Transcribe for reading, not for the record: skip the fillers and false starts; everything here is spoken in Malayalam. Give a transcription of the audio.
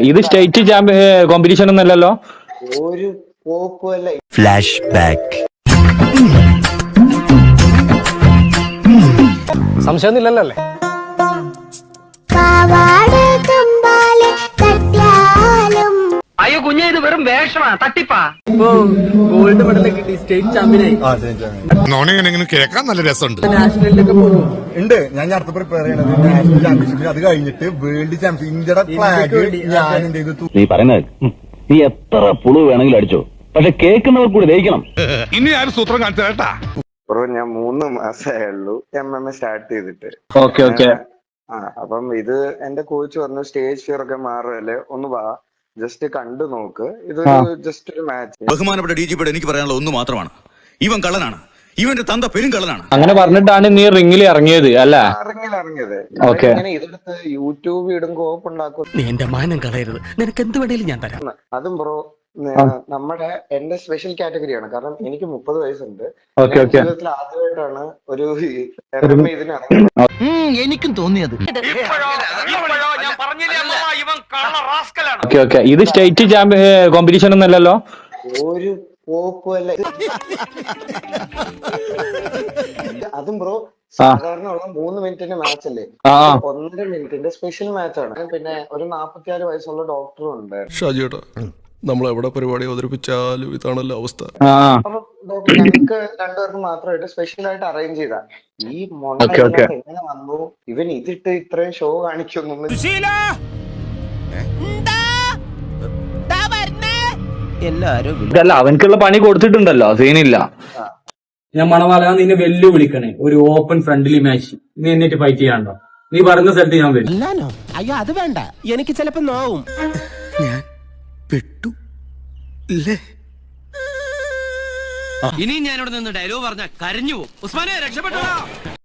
ഇത് സ്റ്റേറ്റ് കോമ്പറ്റീഷൻ ഒന്നല്ലല്ലോ. ഒരു കോപ്പല്ല. Flash back. സംശയമൊന്നുമില്ലല്ലോ അല്ലേ? അയ്യോ കുഞ്ഞെ, ഇത് വെറും വേഷമാ, തട്ടിപ്പാ. ഗോൾഡ് മെഡൽ കിട്ടി, സ്റ്റേറ്റ് ചാമ്പ്യനായി. കേൾക്കാൻ നല്ല രസമുണ്ട്. നാഷണലിലൊക്കെ പോകും ഉണ്ട്. ഞാൻ അടുത്ത പ്രിപ്പയർ ചെയ്യണത് നാഷണൽ ചാമ്പ്യൻഷിപ്പിൽ, അത് കഴിഞ്ഞിട്ട് വേൾഡ് ചാമ്പ്യൻഷിപ്പ് ഇന്ത്യയുടെ ഫ്ലാഗ് ഞാൻ എന്ത് ചെയ്തു. നീ പറയുന്നത് നീ എത്ര പുളു വേണമെങ്കിലും അടിച്ചോ, പക്ഷെ കേൾക്കുന്നവർ കൂടി ദഹിക്കണം. ഇനി ആരും സൂത്രം കാണിച്ചു കേട്ടാ. ബ്രോ ഞാൻ 3 മാസമേ ഉള്ളൂ MMA സ്റ്റാർട്ട് ചെയ്തിട്ട്. Okay okay. അപ്പം ഇത് എന്റെ കോച്ച് പറഞ്ഞു സ്റ്റേജ് ഫിയർ ഒക്കെ മാറല്ലേ, ഒന്ന് വാ ജസ്റ്റ് കണ്ടു നോക്ക്, ഇതൊരു ജസ്റ്റ് ഒരു മാച്ച്. ബഹുമാനപ്പെട്ട DGP എനിക്ക് പറയാനുള്ള ഒന്ന് മാത്രമാണ്, ഇവൻ കള്ളനാണ്, ഇവന്റെ തന്ത പെരും കള്ളനാണ്. അങ്ങനെ പറഞ്ഞിട്ടാണ് നീ റിങ്ങിൽ ഇറങ്ങിയത് അല്ലേ? ഇറങ്ങിയത്. ഓക്കെ. ഇങ്ങനെ ഇതെടുത്ത് യൂട്യൂബ് ഇടും കോപ്പ് ഉണ്ടാക്കും. നീ എന്റെ മാനം കളയരുത്, നിനക്ക് എന്ത് വേണേലും ഞാൻ തരാം. അതും ബ്രോ എന്റെ സ്പെഷ്യൽ കാറ്റഗറിയാണ്. കാരണം എനിക്ക് 30 വയസ്സുണ്ട്. ജീവിതത്തിൽ ആദ്യമായിട്ടാണ് ഒരു MMA ഇതിന് ഇറങ്ങിയത്. എനിക്കും തോന്നിയത്. Okay okay. ഇത് സ്റ്റേറ്റ് കോമ്പറ്റീഷൻ ഒന്നല്ലല്ലോ. ഒരു കോപ്പല്ല. അതും ബ്രോ സാധാരണ ഉള്ള 3 മിനിറ്റിന്റെ മാച്ച് അല്ലേ, 1.5 മിനിറ്റിന്റെ സ്പെഷ്യൽ മാച്ചാണ്. പിന്നെ ഒരു 44 വയസ്സുള്ള ഡോക്ടറും ഉണ്ട്. ഷാജിയേട്ടാ, നമ്മൾ എവിടെ പരിപാടി അവതരിപ്പിച്ചാലും ഇതാണല്ലോ അവസ്ഥ. അപ്പൊ ഡോക്ടർ ഞങ്ങൾക്ക് രണ്ടുപേർക്കും മാത്രമായിട്ട് സ്പെഷ്യൽ ആയിട്ട് അറേഞ്ച് ചെയ്താ. ഈ മൊണ്ണ എങ്ങനെ വന്നു, ഇവൻ ഇതിട്ട് ഇത്രയും ഷോ കാണിക്കുന്നു. ഇതല്ല, അവനക്കുള്ള പണി കൊടുത്തിട്ടുണ്ടല്ലോ, സീനില്ല. ഞാൻ മണവാല നിന്നെ വെല്ലുവിളിക്കണേ, ഒരു ഓപ്പൺ ഫ്രണ്ട്ലി മാച്ച്. നീ എന്നിട്ട് ഫൈറ്റ് ചെയ്യാണ്ടോ? നീ പറഞ്ഞ സ്ഥലത്ത് ഞാൻ വരും. അയ്യോ അത് വേണ്ട, എനിക്ക് ചിലപ്പോ നോവും. ഞാൻ പെട്ടു ഇല്ലേ? ഇനിയും ഞാനിവിടെ നിന്ന് ഡയലോഗ് പറഞ്ഞ കരഞ്ഞു പോകും. ഉസ്മാനെ രക്ഷപ്പെട്ടോ.